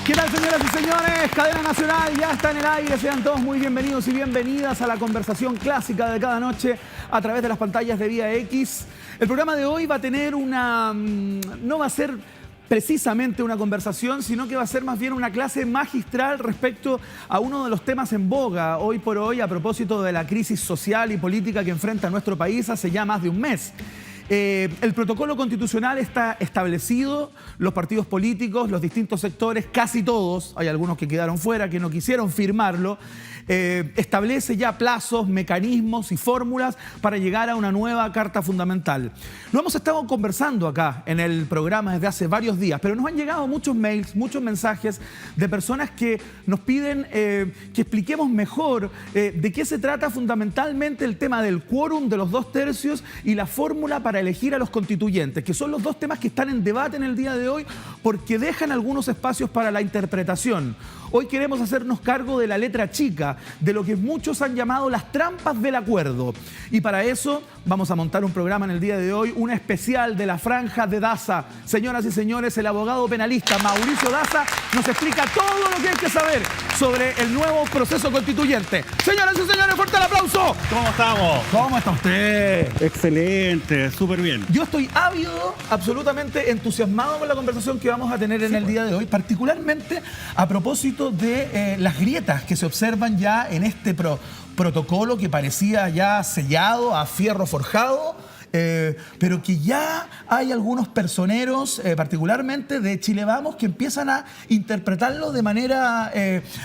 ¿Qué tal, señoras y señores? Cadena Nacional ya está en el aire. Sean todos muy bienvenidos y bienvenidas a la conversación clásica de cada noche a través de las pantallas de Vía X. El programa de hoy va a tener no va a ser precisamente una conversación, sino que va a ser más bien una clase magistral respecto a uno de los temas en boga hoy por hoy a propósito de la crisis social y política que enfrenta nuestro país hace ya más de un mes. El protocolo constitucional está establecido, los partidos políticos, los distintos sectores, casi todos, hay algunos que quedaron fuera, que no quisieron firmarlo, establece ya plazos, mecanismos y fórmulas para llegar a una nueva Carta Fundamental. Lo hemos estado conversando acá en el programa desde hace varios días, pero nos han llegado muchos mails, muchos mensajes de personas que nos piden que expliquemos mejor de qué se trata fundamentalmente el tema del quórum de los 2/3 y la fórmula para elegir a los constituyentes, que son los dos temas que están en debate en el día de hoy porque dejan algunos espacios para la interpretación. Hoy queremos hacernos cargo de la letra chica, de lo que muchos han llamado las trampas del acuerdo. Y para eso vamos a montar un programa en el día de hoy, un especial de la franja de Daza. Señoras y señores, el abogado penalista Mauricio Daza nos explica todo lo que hay que saber sobre el nuevo proceso constituyente. Señoras y señores, fuerte el aplauso. ¿Cómo estamos? ¿Cómo está usted? Excelente, súper bien. Yo estoy ávido, absolutamente entusiasmado con la conversación que vamos a tener en el día de hoy, particularmente a propósito de las grietas que se observan ya en este protocolo que parecía ya sellado, a fierro forjado, pero que ya hay algunos personeros, particularmente de Chile Vamos, que empiezan a interpretarlo de manera,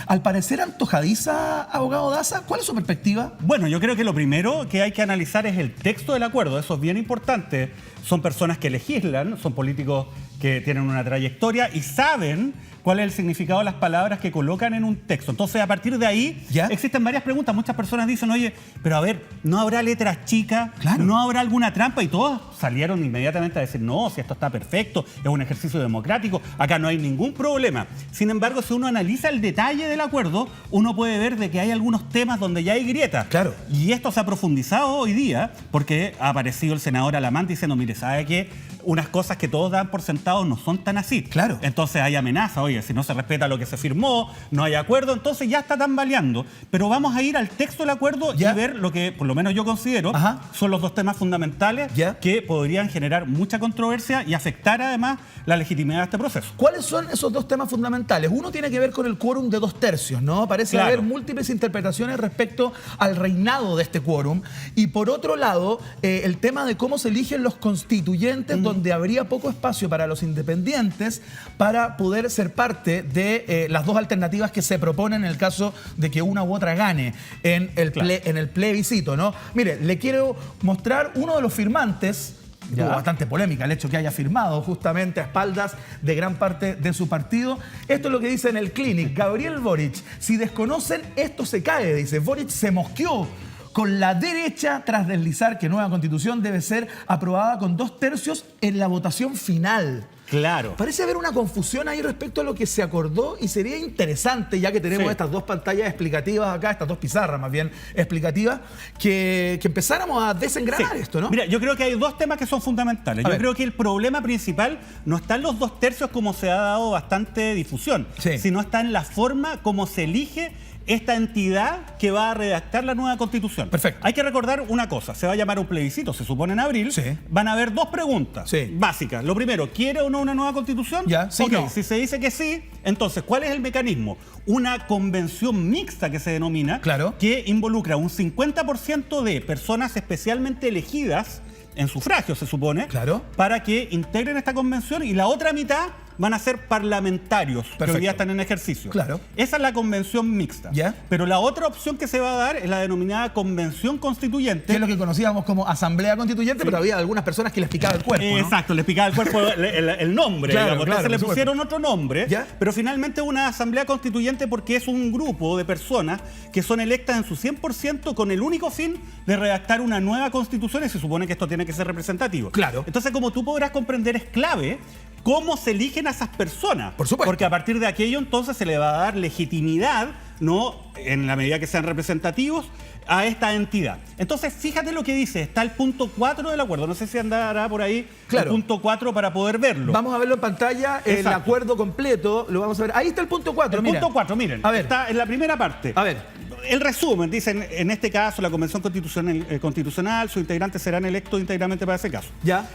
al parecer, antojadiza, abogado Daza. ¿Cuál es su perspectiva? Bueno, yo creo que lo primero que hay que analizar es el texto del acuerdo. Eso es bien importante. Son personas que legislan, son políticos que tienen una trayectoria y saben cuál es el significado de las palabras que colocan en un texto. Entonces, a partir de ahí, ¿ya? Existen varias preguntas. Muchas personas dicen, oye, pero a ver, ¿no habrá letras chicas? Claro. ¿No habrá alguna trampa? Y todos salieron inmediatamente a decir, no, si esto está perfecto, es un ejercicio democrático, acá no hay ningún problema. Sin embargo, si uno analiza el detalle del acuerdo, uno puede ver de que hay algunos temas donde ya hay grietas. Claro. Y esto se ha profundizado hoy día porque ha aparecido el senador Alamán diciendo, mire, ¿sabe qué? Unas cosas que todos dan por sentado no son tan así. Claro. Entonces hay amenaza, oye, si no se respeta lo que se firmó, no hay acuerdo, entonces ya está tambaleando. Pero vamos a ir al texto del acuerdo ¿ya? Y ver lo que, por lo menos yo considero, ajá, son los dos temas fundamentales ¿ya? Que podrían generar mucha controversia y afectar además la legitimidad de este proceso. ¿Cuáles son esos dos temas fundamentales? Uno tiene que ver con el quórum de 2/3, ¿no? Parece Claro. haber múltiples interpretaciones respecto al reinado de este quórum. Y por otro lado, el tema de cómo se eligen los constituyentes, donde habría poco espacio para los independientes para poder ser parte de las dos alternativas que se proponen en el caso de que una u otra gane en el, en el plebiscito, ¿no? Mire, le quiero mostrar uno de los firmantes. Tuvo bastante polémica el hecho que haya firmado justamente a espaldas de gran parte de su partido. Esto es lo que dice en el Clinic. Gabriel Boric, si desconocen, esto se cae, dice. Boric se mosqueó con la derecha tras deslizar que nueva constitución debe ser aprobada con 2/3 en la votación final. Claro. Parece haber una confusión ahí respecto a lo que se acordó y sería interesante, ya que tenemos estas dos pantallas explicativas acá, estas dos pizarras más bien explicativas, que empezáramos a desengranar esto, ¿no? Mira, yo creo que hay dos temas que son fundamentales. Yo creo que el problema principal no está en los 2/3 como se ha dado bastante difusión, sino está en la forma como se elige esta entidad que va a redactar la nueva constitución. Perfecto. Hay que recordar una cosa, se va a llamar un plebiscito, se supone en abril. Van a haber dos preguntas básicas. Lo primero, ¿quiere o no una nueva constitución? Ya, sí, no. Si se dice que sí, entonces, ¿cuál es el mecanismo? Una convención mixta que se denomina, que involucra un 50% de personas especialmente elegidas en sufragio, se supone, para que integren esta convención y la otra mitad van a ser parlamentarios que hoy día están en ejercicio. Esa es la convención mixta. Pero la otra opción que se va a dar es la denominada convención constituyente. Que es lo que conocíamos como asamblea constituyente, pero había algunas personas que les picaba el cuerpo, ¿no? Exacto, les picaba el cuerpo el nombre. Entonces le pusieron otro nombre, pero finalmente una asamblea constituyente porque es un grupo de personas que son electas en su 100% con el único fin de redactar una nueva constitución y se supone que esto tiene que ser representativo. Entonces, como tú podrás comprender, es clave cómo se eligen a esas personas. Por supuesto. Porque a partir de aquello entonces se le va a dar legitimidad, ¿no?, en la medida que sean representativos, a esta entidad. Entonces, fíjate lo que dice. Está el punto 4 del acuerdo. No sé si andará por ahí el punto 4 para poder verlo. Vamos a verlo en pantalla, el acuerdo completo. Lo vamos a ver. Ahí está el punto 4. El punto 4, miren. A ver. Está en la primera parte. A ver. El resumen, dicen, en este caso, la Convención Constitucional, sus integrantes serán electos íntegramente para ese caso. Ya.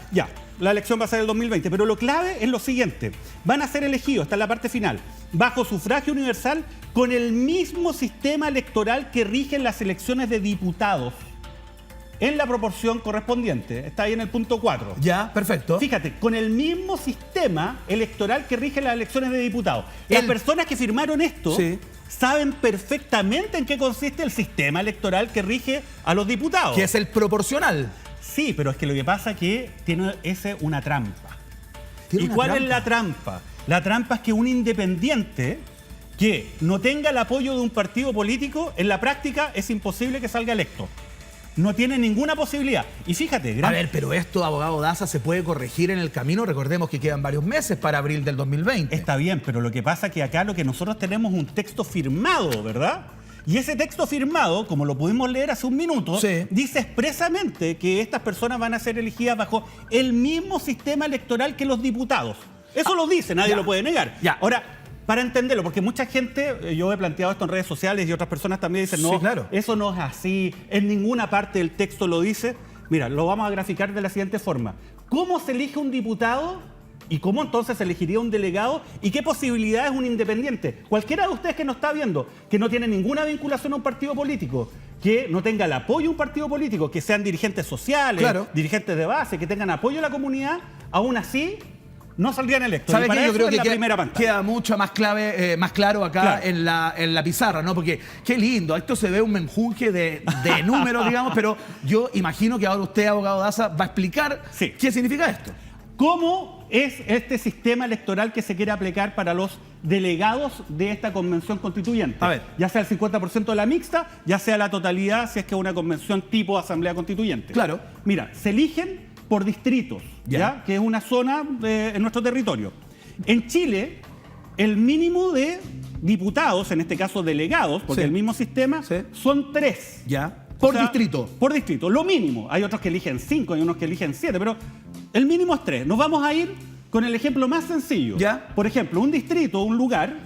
La elección va a ser el 2020, pero lo clave es lo siguiente. Van a ser elegidos, está en la parte final, bajo sufragio universal, con el mismo sistema electoral que rige las elecciones de diputados, en la proporción correspondiente. Está ahí en el punto 4. Ya, perfecto. Fíjate, con el mismo sistema electoral que rige las elecciones de diputados. Las personas que firmaron esto saben perfectamente en qué consiste el sistema electoral que rige a los diputados. Que es el proporcional. Sí, pero es que lo que pasa es que tiene una trampa. ¿Y cuál es la trampa? La trampa es que un independiente que no tenga el apoyo de un partido político, en la práctica es imposible que salga electo. No tiene ninguna posibilidad. Y fíjate... A ver, pero esto, abogado Daza, se puede corregir en el camino. Recordemos que quedan varios meses para abril del 2020. Está bien, pero lo que pasa es que acá lo que nosotros tenemos es un texto firmado, ¿verdad? Y ese texto firmado, como lo pudimos leer hace un minuto, dice expresamente que estas personas van a ser elegidas bajo el mismo sistema electoral que los diputados. Eso lo dice, nadie lo puede negar. Ahora, para entenderlo, porque mucha gente, yo he planteado esto en redes sociales y otras personas también dicen, no, eso no es así, en ninguna parte del texto lo dice. Mira, lo vamos a graficar de la siguiente forma. ¿Cómo se elige un diputado? ¿Y cómo entonces se elegiría un delegado? ¿Y qué posibilidades un independiente? Cualquiera de ustedes que nos está viendo, que no tiene ninguna vinculación a un partido político, que no tenga el apoyo de un partido político, que sean dirigentes sociales, dirigentes de base, que tengan apoyo de la comunidad, aún así no saldrían electos. ¿Sabes qué? Yo creo que queda mucho más claro acá en la pizarra, ¿no? Porque qué lindo, esto se ve un menjunje de números, digamos, pero yo imagino que ahora usted, abogado Daza, va a explicar qué significa esto. ¿Cómo es este sistema electoral que se quiere aplicar para los delegados de esta convención constituyente? A ver. Ya sea el 50% de la mixta, ya sea la totalidad, si es que es una convención tipo asamblea constituyente. Claro. Mira, se eligen por distritos, ¿ya? Que es una zona en nuestro territorio. En Chile, el mínimo de diputados, en este caso delegados, porque el mismo sistema, son 3. Ya. Por distrito. Por distrito, lo mínimo. Hay otros que eligen 5, hay unos que eligen 7, pero el mínimo es 3. Nos vamos a ir con el ejemplo más sencillo. ¿Ya? Por ejemplo, un distrito, un lugar,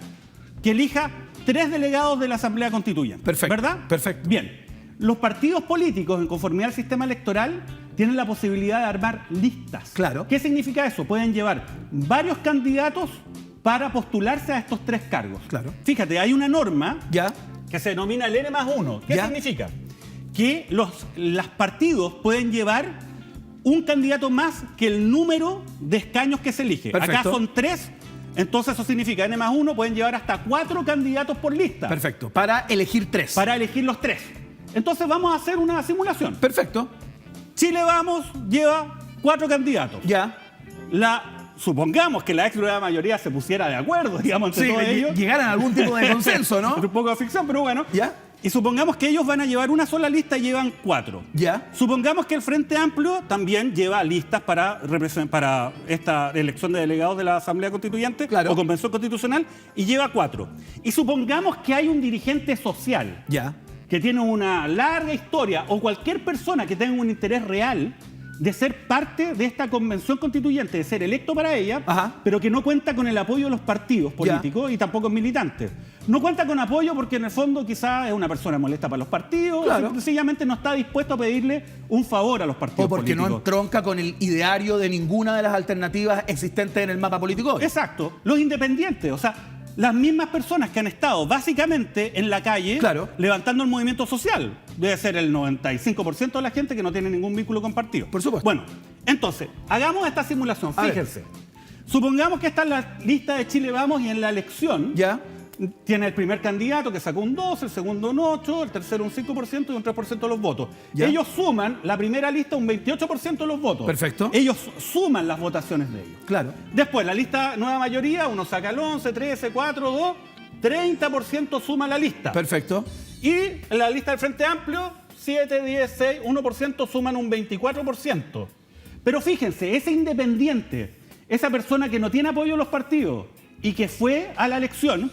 que elija 3 delegados de la Asamblea Constituyente. Perfecto. ¿Verdad? Perfecto. Bien. Los partidos políticos, en conformidad al sistema electoral, tienen la posibilidad de armar listas. Claro. ¿Qué significa eso? Pueden llevar varios candidatos para postularse a estos 3 cargos. Claro. Fíjate, hay una norma que se denomina el N+1. ¿Qué significa? Que los partidos pueden llevar un candidato más que el número de escaños que se elige. Perfecto. Acá son 3, entonces eso significa N+1, pueden llevar hasta 4 candidatos por lista. Perfecto, para elegir 3. Para elegir los 3. Entonces vamos a hacer una simulación. Perfecto. Chile Vamos lleva 4 candidatos. Ya. Supongamos que la extraordinaria mayoría se pusiera de acuerdo, digamos, entre todos ellos. Llegaran a algún tipo de consenso, ¿no? Es un poco de ficción, pero bueno. Ya. Y supongamos que ellos van a llevar una sola lista y llevan 4. Ya. Supongamos que el Frente Amplio también lleva listas para esta elección de delegados de la Asamblea Constituyente o Convención Constitucional y lleva 4. Y supongamos que hay un dirigente social que tiene una larga historia o cualquier persona que tenga un interés real de ser parte de esta convención constituyente, de ser electo para ella, pero que no cuenta con el apoyo de los partidos políticos y tampoco es militante. No cuenta con apoyo porque en el fondo quizás es una persona molesta para los partidos, sencillamente no está dispuesto a pedirle un favor a los partidos políticos. O porque no entronca con el ideario de ninguna de las alternativas existentes en el mapa político hoy. Exacto. Los independientes, o sea, las mismas personas que han estado básicamente en la calle levantando el movimiento social. Debe ser el 95% de la gente que no tiene ningún vínculo con partido. Por supuesto. Bueno, entonces, hagamos esta simulación. Fíjense. Supongamos que está en la lista de Chile Vamos y en la elección tiene el primer candidato que sacó un 12, el segundo un 8, el tercero un 5% y un 3% de los votos. Ellos suman, la primera lista, un 28% de los votos. Perfecto. Ellos suman las votaciones de ellos. Claro. Después, la lista nueva mayoría, uno saca el 11, 13, 4, 2, 30% suma la lista. Perfecto. Y en la lista del Frente Amplio, 7, 10, 6, 1% suman un 24%. Pero fíjense, ese independiente, esa persona que no tiene apoyo de los partidos y que fue a la elección,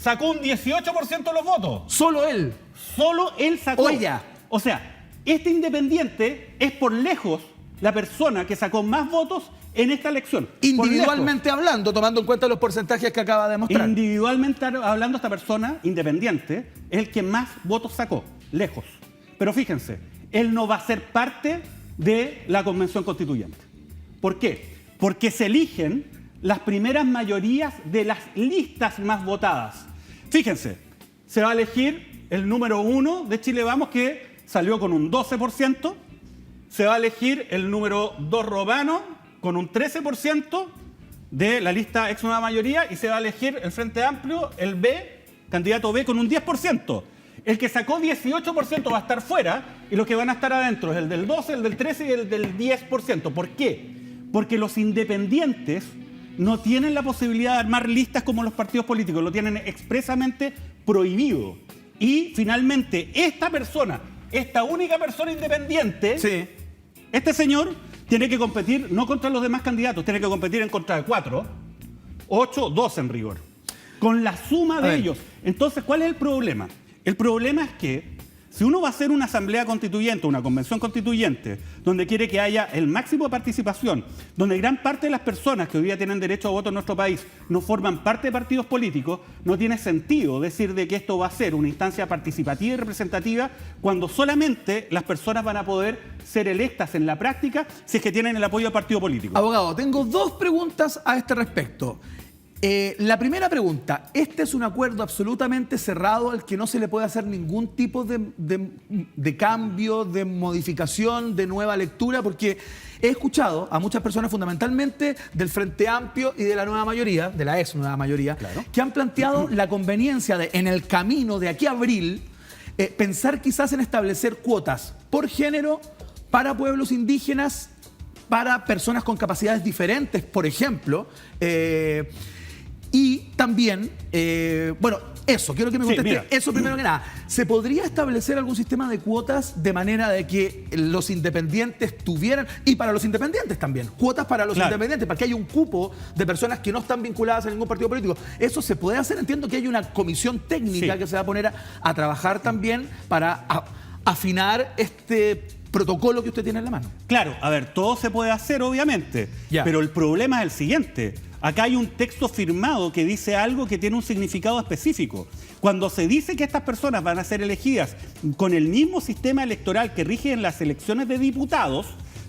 sacó un 18% de los votos. ¿Solo él? Solo él sacó. ¿O ella? O sea, este independiente es por lejos la persona que sacó más votos en esta elección. Individualmente hablando, tomando en cuenta los porcentajes que acaba de mostrar. Individualmente hablando, esta persona independiente es el que más votos sacó, lejos. Pero fíjense, él no va a ser parte de la Convención Constituyente. ¿Por qué? Porque se eligen las primeras mayorías de las listas más votadas. Fíjense, se va a elegir el número 1 de Chile Vamos, que salió con un 12%. Se va a elegir el número 2 Romano, con un 13% de la lista ex nueva mayoría, y se va a elegir el Frente Amplio, el B, candidato B, con un 10%. El que sacó 18% va a estar fuera, y los que van a estar adentro es el del 12, el del 13 y el del 10%. ¿Por qué? Porque los independientes no tienen la posibilidad de armar listas como los partidos políticos, lo tienen expresamente prohibido. Y finalmente, esta persona, esta única persona independiente, sí, este señor tiene que competir no contra los demás candidatos, tiene que competir en contra de 4, 8, 12 en rigor, con la suma de ellos. Entonces, ¿cuál es el problema? El problema es que si uno va a hacer una asamblea constituyente, una convención constituyente, donde quiere que haya el máximo de participación, donde gran parte de las personas que hoy día tienen derecho a voto en nuestro país no forman parte de partidos políticos, no tiene sentido decir de que esto va a ser una instancia participativa y representativa cuando solamente las personas van a poder ser electas en la práctica si es que tienen el apoyo del partido político. Abogado, tengo dos preguntas a este respecto. La primera pregunta, ¿este es un acuerdo absolutamente cerrado al que no se le puede hacer ningún tipo de cambio, de modificación, de nueva lectura? Porque he escuchado a muchas personas, fundamentalmente del Frente Amplio y de la nueva mayoría, de la ex nueva mayoría, claro, que han planteado la conveniencia de, en el camino de aquí a abril, pensar quizás en establecer cuotas por género para pueblos indígenas, para personas con capacidades diferentes, por ejemplo. Y también, bueno, eso, quiero que me conteste eso primero que nada. ¿Se podría establecer algún sistema de cuotas de manera de que los independientes tuvieran, y para los independientes también, cuotas para los independientes, para que haya un cupo de personas que no están vinculadas a ningún partido político? ¿Eso se puede hacer? Entiendo que hay una comisión técnica que se va a poner a trabajar también para afinar este protocolo que usted tiene en la mano. Claro, a ver, todo se puede hacer, obviamente, pero el problema es el siguiente. Acá hay un texto firmado que dice algo que tiene un significado específico. Cuando se dice que estas personas van a ser elegidas con el mismo sistema electoral que rige en las elecciones de diputados,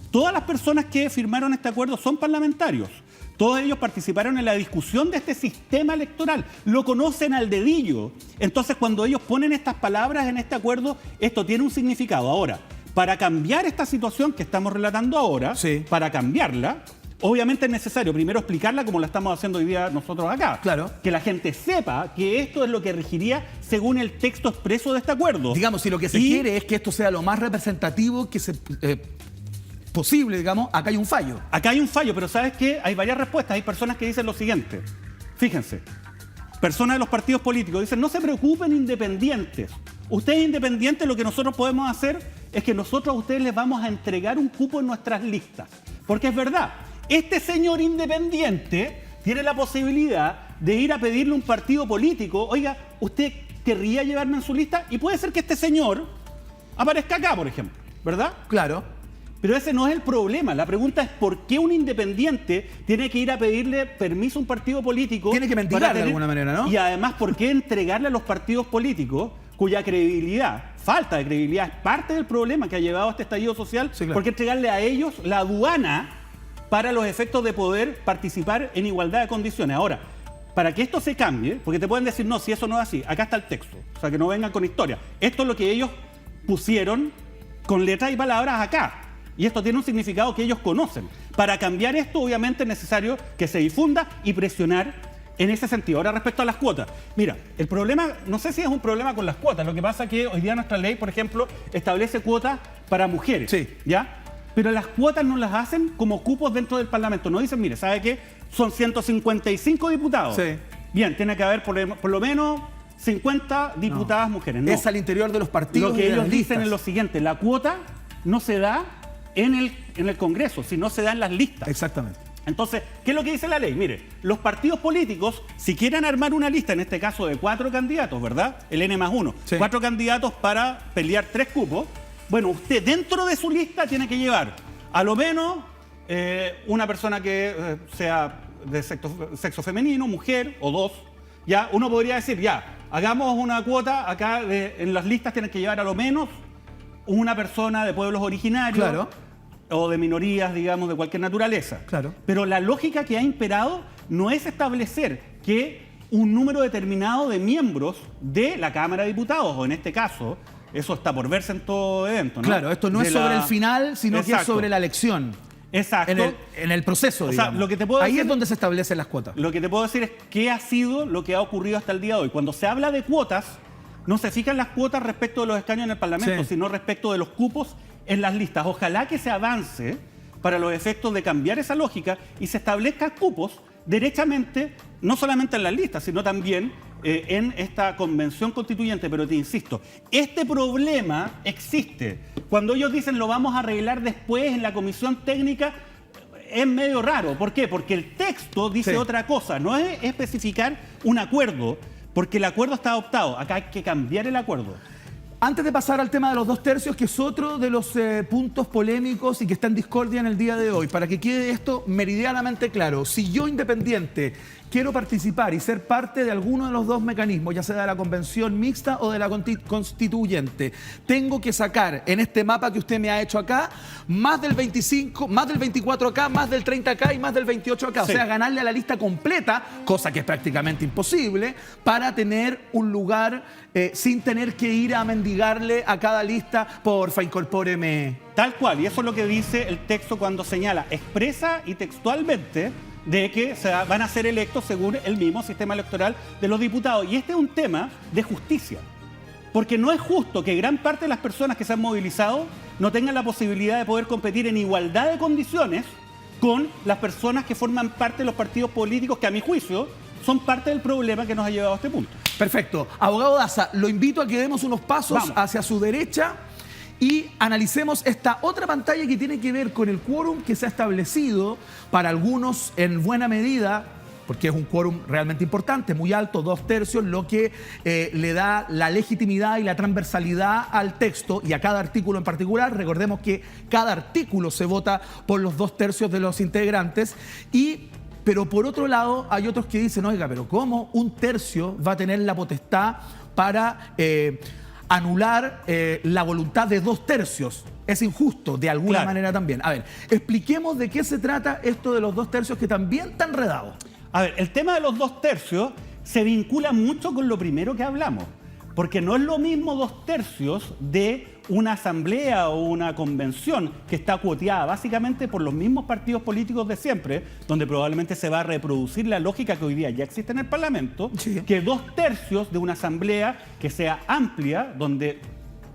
todas las personas que firmaron este acuerdo son parlamentarios. Todos ellos participaron en la discusión de este sistema electoral, lo conocen al dedillo. Entonces, cuando ellos ponen estas palabras en este acuerdo, esto tiene un significado. Ahora, para cambiar esta situación que estamos relatando ahora, para cambiarla, obviamente es necesario primero explicarla como la estamos haciendo hoy día nosotros acá. Claro. Que la gente sepa que esto es lo que regiría según el texto expreso de este acuerdo. Digamos, si lo que se quiere es que esto sea lo más representativo que se posible, digamos, acá hay un fallo. Acá hay un fallo, pero ¿sabes qué? Hay varias respuestas. Hay personas que dicen lo siguiente. Fíjense, personas de los partidos políticos dicen, no se preocupen independientes. Ustedes independientes, lo que nosotros podemos hacer es que nosotros a ustedes les vamos a entregar un cupo en nuestras listas. Porque es verdad, este señor independiente tiene la posibilidad de ir a pedirle a un partido político, oiga, ¿usted querría llevarme en su lista? Y puede ser que este señor aparezca acá, por ejemplo, ¿verdad? Claro. Pero ese no es el problema. La pregunta es por qué un independiente tiene que ir a pedirle permiso a un partido político. Tiene que mendigar de alguna manera, ¿no? Y además, ¿por qué entregarle a los partidos políticos cuya credibilidad, falta de credibilidad, es parte del problema que ha llevado a este estallido social? Sí, claro. ¿Por qué entregarle a ellos la aduana para los efectos de poder participar en igualdad de condiciones? Ahora, para que esto se cambie, porque te pueden decir, no, si eso no es así, acá está el texto, o sea, que no vengan con historia. Esto es lo que ellos pusieron con letras y palabras acá, y esto tiene un significado que ellos conocen. Para cambiar esto, obviamente, es necesario que se difunda y presionar en ese sentido. Ahora, respecto a las cuotas, mira, el problema, no sé si es un problema con las cuotas, lo que pasa es que hoy día nuestra ley, por ejemplo, establece cuotas para mujeres, ¿ya? Pero las cuotas no las hacen como cupos dentro del Parlamento. No dicen, mire, ¿sabe qué? Son 155 diputados. Bien, tiene que haber por lo menos 50 diputadas mujeres. No. Es al interior de los partidos. Lo que ellos dicen es lo siguiente, la cuota no se da en el Congreso, sino se da en las listas. Exactamente. Entonces, ¿qué es lo que dice la ley? Mire, los partidos políticos, si quieren armar una lista, en este caso de 4 candidatos, ¿verdad? El N+1, Sí. 4 candidatos para pelear 3 cupos. Bueno, usted dentro de su lista tiene que llevar a lo menos una persona que sea de sexo femenino, mujer o 2. Ya, uno podría decir, ya, hagamos una cuota acá, en las listas tienen que llevar a lo menos una persona de pueblos originarios. Claro. O de minorías, digamos, de cualquier naturaleza. Claro. Pero la lógica que ha imperado no es establecer que un número determinado de miembros de la Cámara de Diputados, o en este caso, eso está por verse en todo evento, ¿no? Claro, esto no es sobre el final, sino que es Exacto. sobre la elección. Exacto. En el proceso, O sea, digamos. lo que te puedo Ahí decir- es donde se establecen las cuotas. Lo que te puedo decir es qué ha sido lo que ha ocurrido hasta el día de hoy. Cuando se habla de cuotas, no se fijan las cuotas respecto de los escaños en el Parlamento, Sí. sino respecto de los cupos en las listas. Ojalá que se avance para los efectos de cambiar esa lógica y se establezcan cupos derechamente, no solamente en las listas, sino también en esta convención constituyente. Pero te insisto, este problema existe. Cuando ellos dicen lo vamos a arreglar después en la comisión técnica, es medio raro. ¿Por qué? Porque el texto dice Sí. otra cosa. No es especificar un acuerdo, porque el acuerdo está adoptado. Acá hay que cambiar el acuerdo. Antes de pasar al tema de los 2 tercios, que es otro de los puntos polémicos y que está en discordia en el día de hoy, para que quede esto meridianamente claro, si yo independiente quiero participar y ser parte de alguno de los 2 mecanismos, ya sea de la convención mixta o de la constituyente, tengo que sacar en este mapa que usted me ha hecho acá, más del 25, más del 24 acá, más del 30 acá y más del 28 acá. Sí. O sea, ganarle a la lista completa, cosa que es prácticamente imposible, para tener un lugar sin tener que ir a mendigarle a cada lista, porfa, incorpóreme. Tal cual, y eso es lo que dice el texto cuando señala expresa y textualmente de que van a ser electos según el mismo sistema electoral de los diputados. Y este es un tema de justicia, porque no es justo que gran parte de las personas que se han movilizado no tengan la posibilidad de poder competir en igualdad de condiciones con las personas que forman parte de los partidos políticos que, a mi juicio, son parte del problema que nos ha llevado a este punto. Perfecto. Abogado Daza, lo invito a que demos unos pasos Vamos. hacia su derecha y analicemos esta otra pantalla que tiene que ver con el quórum que se ha establecido para algunos en buena medida, porque es un quórum realmente importante, muy alto, 2 tercios, lo que le da la legitimidad y la transversalidad al texto y a cada artículo en particular. Recordemos que cada artículo se vota por los 2 tercios de los integrantes pero por otro lado hay otros que dicen, oiga, pero ¿cómo 1 tercio va a tener la potestad para anular la voluntad de 2 tercios? Es injusto de alguna Claro. manera también. A ver, expliquemos de qué se trata esto de los 2 tercios que también está enredado. A ver, el tema de los 2 tercios se vincula mucho con lo primero que hablamos, porque no es lo mismo 2 tercios de una asamblea o una convención que está cuoteada básicamente por los mismos partidos políticos de siempre, donde probablemente se va a reproducir la lógica que hoy día ya existe en el Parlamento, Sí. que 2 tercios de una asamblea que sea amplia, donde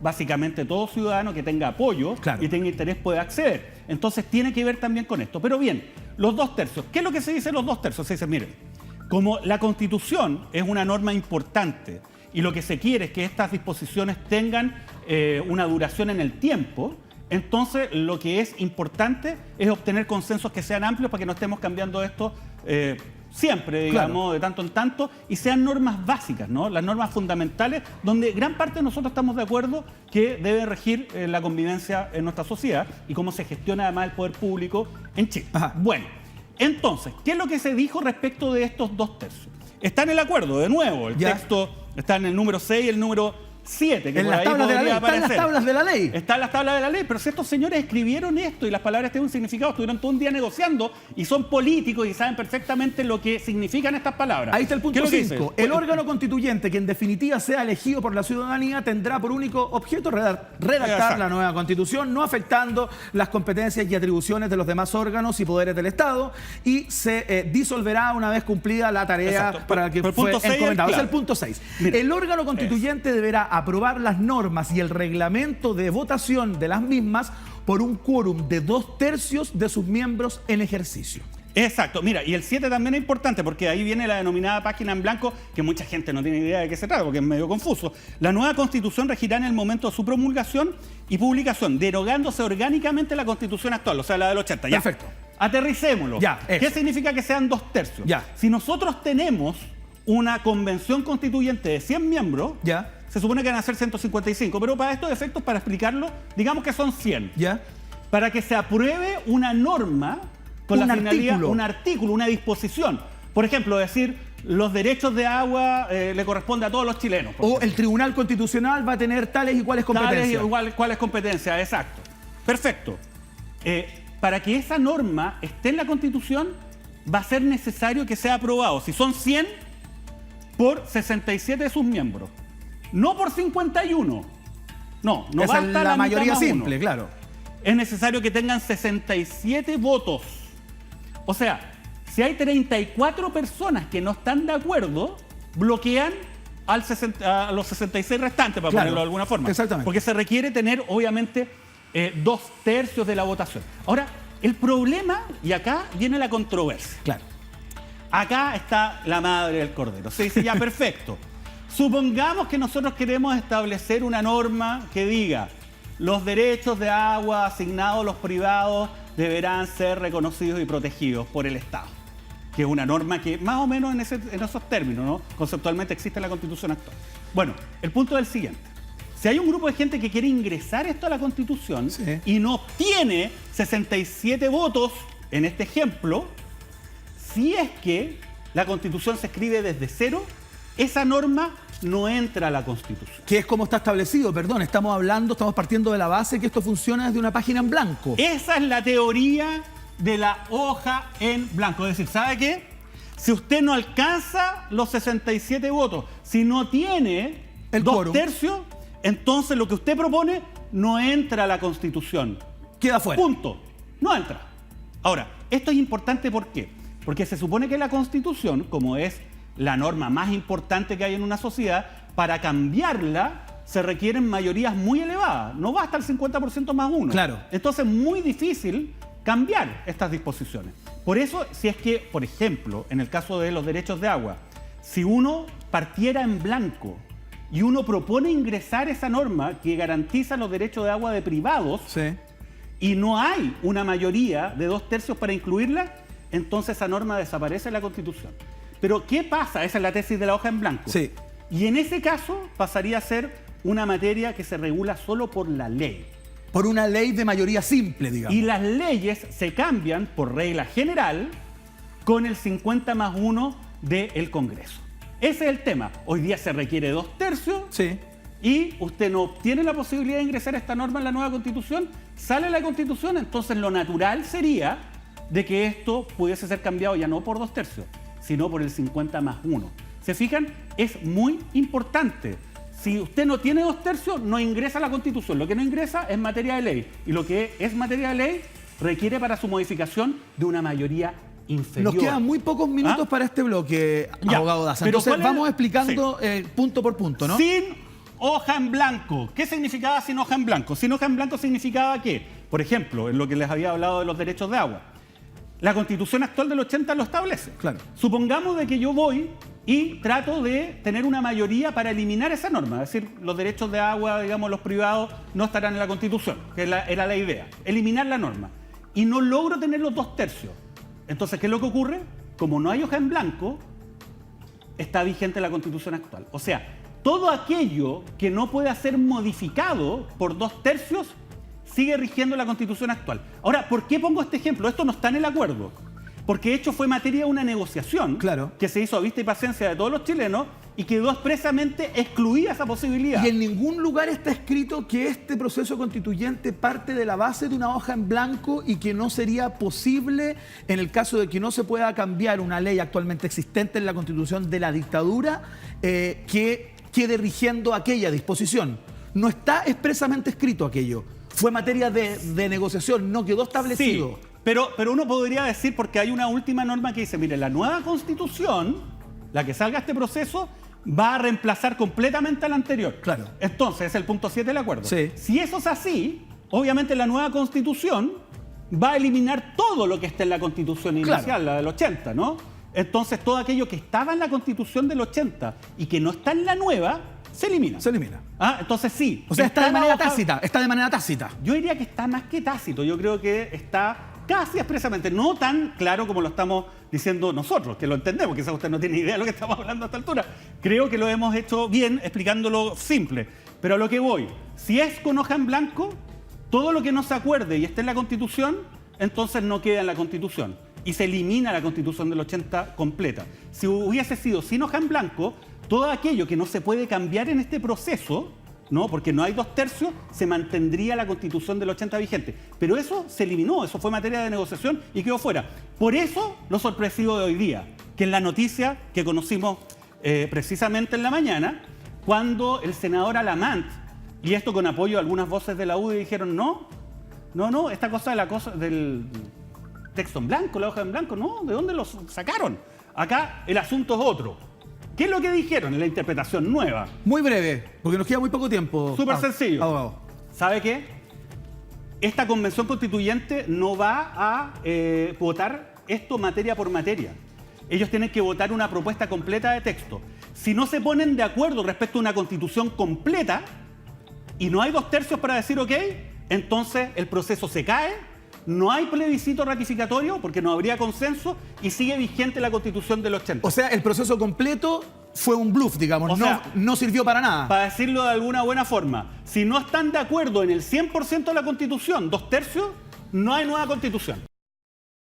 básicamente todo ciudadano que tenga apoyo Claro. y tenga interés puede acceder. Entonces tiene que ver también con esto. Pero bien, los 2 tercios. ¿Qué es lo que se dice en los 2 tercios? Se dice, miren, como la Constitución es una norma importante y lo que se quiere es que estas disposiciones tengan una duración en el tiempo, entonces lo que es importante es obtener consensos que sean amplios para que no estemos cambiando esto siempre, digamos, Claro. de tanto en tanto, y sean normas básicas, ¿no? Las normas fundamentales, donde gran parte de nosotros estamos de acuerdo que debe regir la convivencia en nuestra sociedad y cómo se gestiona además el poder público en Chile. Ajá. Bueno, entonces, ¿qué es lo que se dijo respecto de estos 2 tercios? Está en el acuerdo, de nuevo, el Ya. texto está en el número 6 y el número 7, que En por las ahí tablas de la ley, podría está en las aparecer. tablas de la ley. Está en las tablas de la ley, pero si estos señores escribieron esto y las palabras tienen un significado, estuvieron todo un día negociando y son políticos y saben perfectamente lo que significan estas palabras. Ahí está el ¿Qué punto es lo que 5. dice? El órgano constituyente que en definitiva sea elegido por la ciudadanía tendrá por único objeto redactar Exacto. la nueva constitución, no afectando las competencias y atribuciones de los demás órganos y poderes del Estado, y se disolverá una vez cumplida la tarea Exacto. para la que Pero el fue punto 6 es encomendado. Es claro. el punto 6. Mire, El órgano constituyente deberá aprobar las normas y el reglamento de votación de las mismas por un quórum de 2 tercios de sus miembros en ejercicio. Exacto, mira, y el 7 también es importante porque ahí viene la denominada página en blanco que mucha gente no tiene idea de qué se trata porque es medio confuso. La nueva Constitución regirá en el momento de su promulgación y publicación, derogándose orgánicamente la Constitución actual, o sea, la del 80. Ya. Perfecto. aterricémoslo. Ya, ¿Qué significa que sean 2/3? Ya. Si nosotros tenemos una convención constituyente de 100 miembros, Ya. se supone que van a ser 155, pero para estos efectos, para explicarlo, digamos que son 100. Ya. Para que se apruebe una norma con la finalidad, un artículo, una disposición. Por ejemplo, decir, los derechos de agua le corresponde a todos los chilenos. O el Tribunal Constitucional va a tener tales y cuales competencias. Tales y cuales competencias, exacto. Perfecto. Para que esa norma esté en la Constitución, va a ser necesario que sea aprobado, si son 100, por 67 de sus miembros. No por 51. No Esa basta es la mayoría simple, uno. claro. Es necesario que tengan 67 votos. O sea, si hay 34 personas que no están de acuerdo, bloquean a los 66 restantes, para ponerlo de alguna forma. Exactamente. Porque se requiere tener, obviamente, 2/3 de la votación. Ahora, el problema, y acá viene la controversia. Claro. Acá está la madre del cordero. Se dice, ya, perfecto. Supongamos que nosotros queremos establecer una norma que diga los derechos de agua asignados a los privados deberán ser reconocidos y protegidos por el Estado. Que es una norma que más o menos en esos términos, ¿no? Conceptualmente existe en la Constitución actual. Bueno, el punto es el siguiente. Si hay un grupo de gente que quiere ingresar esto a la Constitución y no obtiene 67 votos, en este ejemplo, si es que la Constitución se escribe desde cero, esa norma no entra a la Constitución. Que es como está establecido, perdón, estamos partiendo de la base que esto funciona desde una página en blanco. Esa es la teoría de la hoja en blanco. Es decir, ¿sabe qué? Si usted no alcanza los 67 votos, si no tiene el 2/3, entonces lo que usted propone no entra a la Constitución. Queda fuera. Punto. No entra. Ahora, esto es importante, ¿por qué? Porque se supone que la Constitución, como es la norma más importante que hay en una sociedad, para cambiarla se requieren mayorías muy elevadas. No basta el 50% más uno. Claro. Entonces es muy difícil cambiar estas disposiciones. Por eso, si es que, por ejemplo, en el caso de los derechos de agua, si uno partiera en blanco y uno propone ingresar esa norma que garantiza los derechos de agua de privados, y no hay una mayoría de 2/3 para incluirla, entonces esa norma desaparece de la Constitución. Pero ¿qué pasa? Esa es la tesis de la hoja en blanco. Sí. Y en ese caso pasaría a ser una materia que se regula solo por la ley. Por una ley de mayoría simple, digamos. Y las leyes se cambian por regla general con el 50+1 del Congreso. Ese es el tema. Hoy día se requiere 2/3 y usted no obtiene la posibilidad de ingresar esta norma en la nueva Constitución, sale la Constitución, entonces lo natural sería de que esto pudiese ser cambiado ya no por 2/3, sino por el 50+1. ¿Se fijan? Es muy importante. Si usted no tiene 2/3, no ingresa a la Constitución. Lo que no ingresa es materia de ley. Y lo que es materia de ley requiere para su modificación de una mayoría inferior. Nos quedan muy pocos minutos para este bloque, abogado Daza. Entonces vamos explicando punto por punto, ¿no? Sin hoja en blanco. ¿Qué significaba sin hoja en blanco? Sin hoja en blanco significaba que, por ejemplo, en lo que les había hablado de los derechos de agua, la Constitución actual del 80 lo establece. Claro. Supongamos de que yo voy y trato de tener una mayoría para eliminar esa norma. Es decir, los derechos de agua, digamos, los privados no estarán en la Constitución, que era la idea. Eliminar la norma. Y no logro tener los 2/3. Entonces, ¿qué es lo que ocurre? Como no hay hoja en blanco, está vigente la Constitución actual. O sea, todo aquello que no pueda ser modificado por 2/3 sigue rigiendo la Constitución actual. Ahora, ¿por qué pongo este ejemplo? Esto no está en el acuerdo. Porque de hecho fue materia de una negociación que se hizo a vista y paciencia de todos los chilenos y quedó expresamente excluida esa posibilidad. Y en ningún lugar está escrito que este proceso constituyente parte de la base de una hoja en blanco y que no sería posible, en el caso de que no se pueda cambiar una ley actualmente existente en la Constitución de la dictadura, que quede rigiendo aquella disposición. No está expresamente escrito aquello. Fue materia de negociación, no quedó establecido. Sí, pero uno podría decir, porque hay una última norma que dice, mire, la nueva Constitución, la que salga este proceso, va a reemplazar completamente a la anterior. Claro. Entonces, es el punto 7 del acuerdo. Sí. Si eso es así, obviamente la nueva Constitución va a eliminar todo lo que esté en la Constitución inicial, la del 80, ¿no? Entonces, todo aquello que estaba en la Constitución del 80 y que no está en la nueva, se elimina. Se elimina. Entonces sí. O sea, está de manera tácita. Está de manera tácita. Yo diría que está más que tácito. Yo creo que está casi expresamente, no tan claro como lo estamos diciendo nosotros, que lo entendemos, quizás usted no tiene idea de lo que estamos hablando a esta altura. Creo que lo hemos hecho bien explicándolo simple. Pero a lo que voy, si es con hoja en blanco, todo lo que no se acuerde y esté en la Constitución, entonces no queda en la Constitución. Y se elimina la Constitución del 80 completa. Si hubiese sido sin hoja en blanco, todo aquello que no se puede cambiar en este proceso, ¿no? Porque no hay 2/3, se mantendría la Constitución del 80 vigente. Pero eso se eliminó, eso fue materia de negociación y quedó fuera. Por eso lo sorpresivo de hoy día, que es la noticia que conocimos precisamente en la mañana, cuando el senador Alamant, y esto con apoyo de algunas voces de la UDI, dijeron no, esta cosa del texto en blanco, la hoja en blanco, no, ¿de dónde lo sacaron? Acá el asunto es otro. ¿Qué es lo que dijeron en la interpretación nueva? Muy breve, porque nos queda muy poco tiempo. Súper sencillo. Abogado. ¿Sabe qué? Esta convención constituyente no va a votar esto materia por materia. Ellos tienen que votar una propuesta completa de texto. Si no se ponen de acuerdo respecto a una constitución completa y no hay 2/3 para decir ok, entonces el proceso se cae, no hay plebiscito ratificatorio porque no habría consenso y sigue vigente la Constitución del 80. O sea, el proceso completo fue un bluff, digamos, no sirvió para nada. Para decirlo de alguna buena forma, si no están de acuerdo en el 100% de la Constitución, 2/3, no hay nueva Constitución.